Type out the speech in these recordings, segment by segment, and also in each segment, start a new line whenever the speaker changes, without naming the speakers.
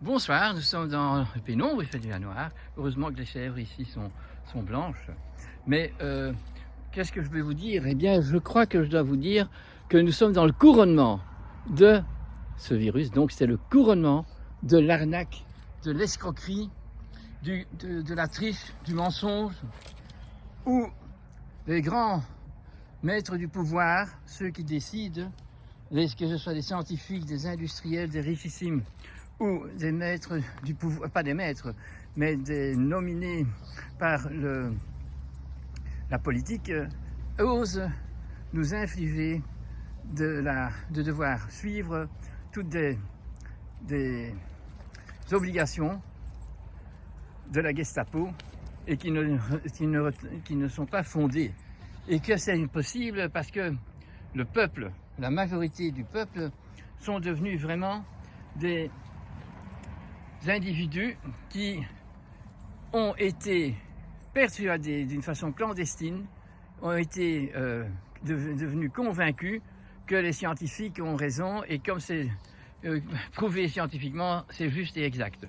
Bonsoir, nous sommes dans le pénombre, il fait déjà noir. Heureusement que les chèvres ici sont blanches. Mais qu'est-ce que je vais vous dire? Eh bien, je crois que je dois vous dire que nous sommes dans le couronnement de ce virus. Donc, c'est le couronnement de l'arnaque, de l'escroquerie, de la triche, du mensonge, où les grands maîtres du pouvoir, ceux qui décident, que ce soit des scientifiques, des industriels, des richissimes, ou des maîtres du pouvoir, pas des maîtres, mais des nominés par la politique, osent nous infliger de devoir suivre toutes des obligations de la Gestapo et qui ne sont pas fondées. Et que c'est impossible parce que le peuple, la majorité du peuple, sont devenus vraiment des individus qui ont été persuadés d'une façon clandestine, ont été devenus convaincus que les scientifiques ont raison et comme c'est prouvé scientifiquement, c'est juste et exact.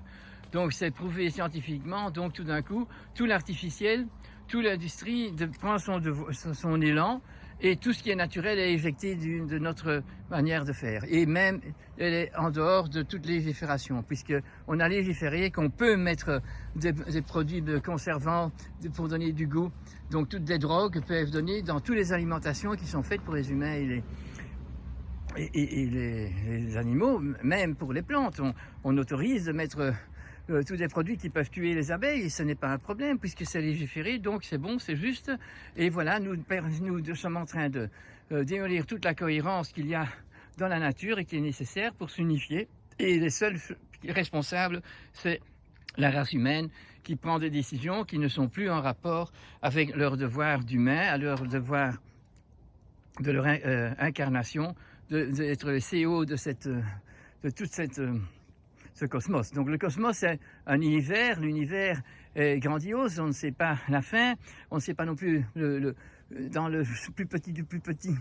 Donc c'est prouvé scientifiquement, donc tout d'un coup, tout l'artificiel, toute l'industrie prend son élan et tout ce qui est naturel est éjecté de notre manière de faire. Et même, elle est en dehors de toute légifération, puisqu'on a légiféré qu'on peut mettre des produits de conservants pour donner du goût. Donc toutes les drogues peuvent donner dans toutes les alimentations qui sont faites pour les humains et les animaux, même pour les plantes. On autorise de mettre tous des produits qui peuvent tuer les abeilles, ce n'est pas un problème puisque c'est légiféré, donc c'est bon, c'est juste. Et voilà, nous sommes en train de démolir toute la cohérence qu'il y a dans la nature et qui est nécessaire pour s'unifier. Et les seuls responsables, c'est la race humaine qui prend des décisions qui ne sont plus en rapport avec leur devoir d'humain, à leur devoir de leur incarnation, d'être le CEO de toute ce cosmos. Donc le cosmos, c'est un univers, l'univers est grandiose, on ne sait pas la fin, on ne sait pas non plus, dans le plus petit du plus petit,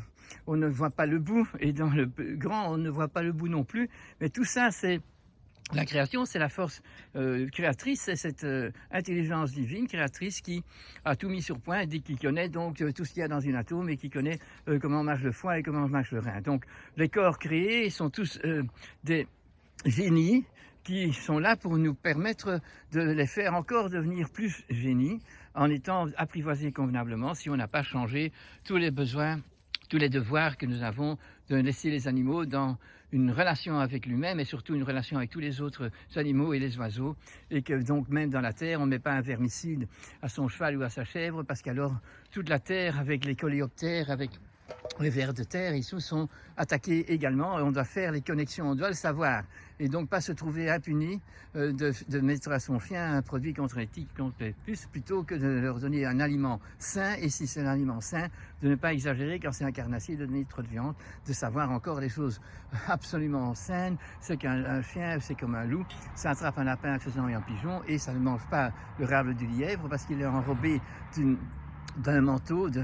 on ne voit pas le bout, et dans le grand, on ne voit pas le bout non plus, mais tout ça, c'est la création, c'est la force créatrice, c'est cette intelligence divine créatrice qui a tout mis sur point et qui connaît donc tout ce qu'il y a dans une atome et qui connaît comment marche le foie et comment marche le rein. Donc les corps créés sont tous des génies qui sont là pour nous permettre de les faire encore devenir plus génies en étant apprivoisés convenablement si on n'a pas changé tous les besoins, tous les devoirs que nous avons de laisser les animaux dans une relation avec lui-même et surtout une relation avec tous les autres animaux et les oiseaux et que donc même dans la terre on ne met pas un vermicide à son cheval ou à sa chèvre parce qu'alors toute la terre avec les coléoptères, avec les vers de terre, ils sont attaqués également et on doit faire les connexions, on doit le savoir et donc pas se trouver impuni de mettre à son chien un produit contre les tiques, contre les puces, plutôt que de leur donner un aliment sain et si c'est un aliment sain, de ne pas exagérer quand c'est un carnassier de donner trop de viande, de savoir encore les choses absolument saines. C'est qu'un chien, c'est comme un loup, ça attrape un lapin, un faisan et un pigeon et ça ne mange pas le râble du lièvre parce qu'il est enrobé d'un manteau de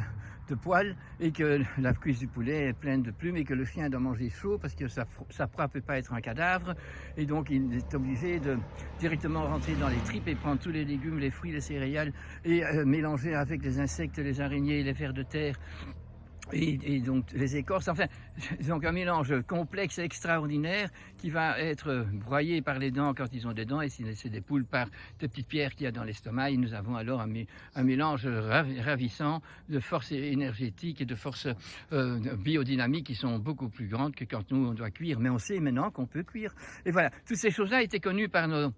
poils et que la cuisse du poulet est pleine de plumes et que le chien doit manger chaud parce que sa proie ne peut pas être un cadavre et donc il est obligé de directement rentrer dans les tripes et prendre tous les légumes, les fruits, les céréales et mélanger avec les insectes, les araignées, les vers de terre et donc les écorces, enfin, donc un mélange complexe et extraordinaire qui va être broyé par les dents quand ils ont des dents et si c'est des poules par des petites pierres qu'il y a dans l'estomac, et nous avons alors un mélange ravissant de forces énergétiques et de forces biodynamiques qui sont beaucoup plus grandes que quand nous on doit cuire, mais on sait maintenant qu'on peut cuire. Et voilà, toutes ces choses-là étaient connues par nos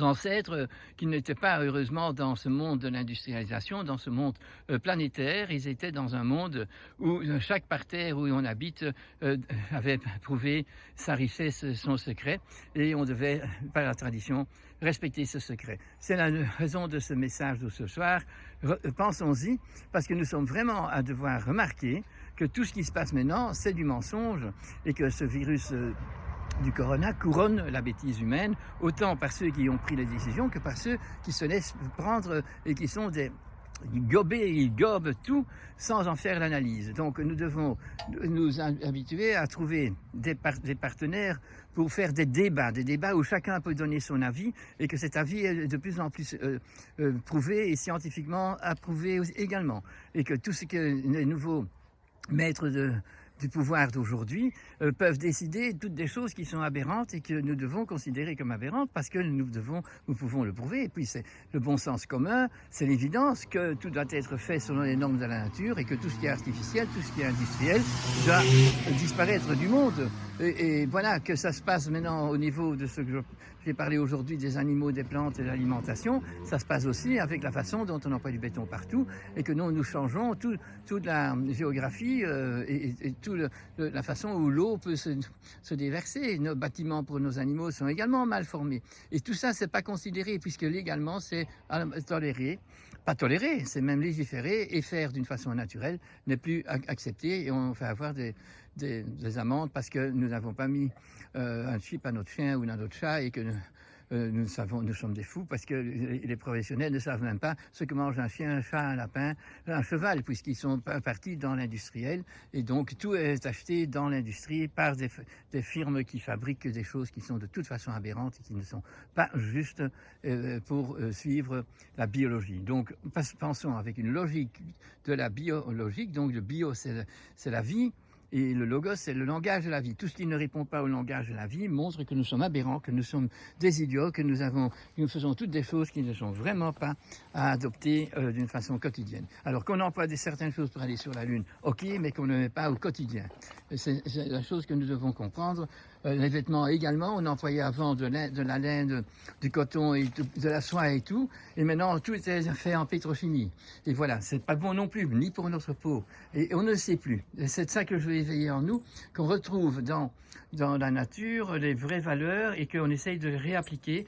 ancêtres qui n'étaient pas heureusement dans ce monde de l'industrialisation, dans ce monde planétaire. Ils étaient dans un monde où chaque parterre où on habite avait prouvé sa richesse, son secret, et on devait, par la tradition, respecter ce secret. C'est la raison de ce message de ce soir. Pensons-y, parce que nous sommes vraiment à devoir remarquer que tout ce qui se passe maintenant, c'est du mensonge, et que ce virus du corona couronne la bêtise humaine, autant par ceux qui ont pris les décisions que par ceux qui se laissent prendre et qui sont des il gobe tout sans en faire l'analyse. Donc nous devons nous habituer à trouver des partenaires pour faire des débats où chacun peut donner son avis et que cet avis est de plus en plus prouvé et scientifiquement approuvé également. Et que tout ce que les nouveaux maîtres du pouvoir d'aujourd'hui peuvent décider toutes des choses qui sont aberrantes et que nous devons considérer comme aberrantes parce que nous pouvons le prouver. Et puis c'est le bon sens commun, c'est l'évidence que tout doit être fait selon les normes de la nature et que tout ce qui est artificiel, tout ce qui est industriel doit disparaître du monde. Et voilà, que ça se passe maintenant au niveau de ce que j'ai parlé aujourd'hui des animaux, des plantes et de l'alimentation, ça se passe aussi avec la façon dont on emploie du béton partout et que nous changeons toute la géographie et toute la façon où l'eau peut se déverser. Nos bâtiments pour nos animaux sont également mal formés. Et tout ça, c'est pas considéré puisque légalement, c'est toléré. Pas toléré, c'est même légiféré et faire d'une façon naturelle n'est plus accepté et on fait avoir des amendes parce que nous n'avons pas mis un chip à notre chien ou à notre chat et que nous sommes des fous parce que les professionnels ne savent même pas ce que mange un chien, un chat, un lapin, un cheval, puisqu'ils sont partis dans l'industriel. Et donc tout est acheté dans l'industrie par des firmes qui fabriquent des choses qui sont de toute façon aberrantes et qui ne sont pas justes pour suivre la biologie. Donc pensons avec une logique de la biologique. Donc le bio, c'est la vie. Et le logos, c'est le langage de la vie. Tout ce qui ne répond pas au langage de la vie montre que nous sommes aberrants, que nous sommes des idiots, que nous faisons toutes des choses qui ne sont vraiment pas à adopter d'une façon quotidienne. Alors qu'on emploie certaines choses pour aller sur la Lune, ok, mais qu'on ne met pas au quotidien. C'est la chose que nous devons comprendre. Les vêtements également, on employait avant de la laine, du coton et de la soie et tout, et maintenant tout est fait en pétrochimie. Et voilà, c'est pas bon non plus, ni pour notre peau. Et on ne le sait plus. Et c'est de ça que je veux éveiller en nous, qu'on retrouve dans la nature les vraies valeurs et qu'on essaye de les réappliquer.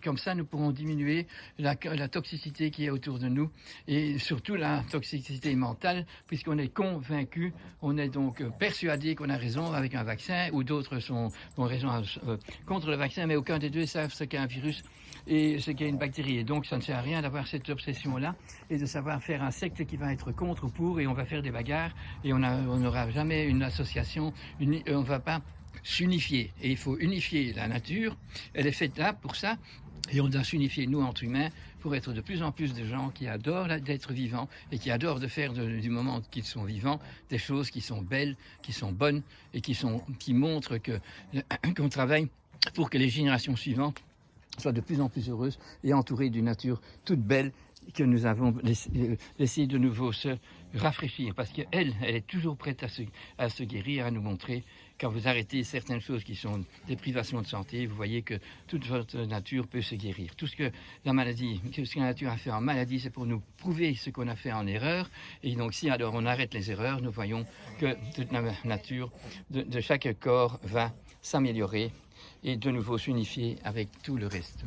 Comme ça, nous pourrons diminuer la toxicité qui est autour de nous et surtout la toxicité mentale, puisqu'on est convaincu, on est donc persuadé qu'on a raison avec un vaccin ou d'autres ont raison contre le vaccin, mais aucun des deux savent ce qu'est un virus et ce qu'est une bactérie. Et donc, ça ne sert à rien d'avoir cette obsession-là et de savoir faire un secte qui va être contre ou pour et on va faire des bagarres et on n'aura jamais une association, on ne va pas s'unifier. Et il faut unifier la nature, elle est faite là pour ça. Et on doit s'unifier, nous, entre humains, pour être de plus en plus de gens qui adorent d'être vivants et qui adorent de faire du moment qu'ils sont vivants des choses qui sont belles, qui sont bonnes et qui montrent qu'on travaille pour que les générations suivantes soient de plus en plus heureuses et entourées d'une nature toute belle que nous avons laissé de nouveau se rafraîchir parce qu'elle est toujours prête à se guérir, à nous montrer quand vous arrêtez certaines choses qui sont des privations de santé, vous voyez que toute votre nature peut se guérir. Tout ce que la nature a fait en maladie, c'est pour nous prouver ce qu'on a fait en erreur. Et donc si alors on arrête les erreurs, nous voyons que toute la nature de chaque corps va s'améliorer et de nouveau s'unifier avec tout le reste.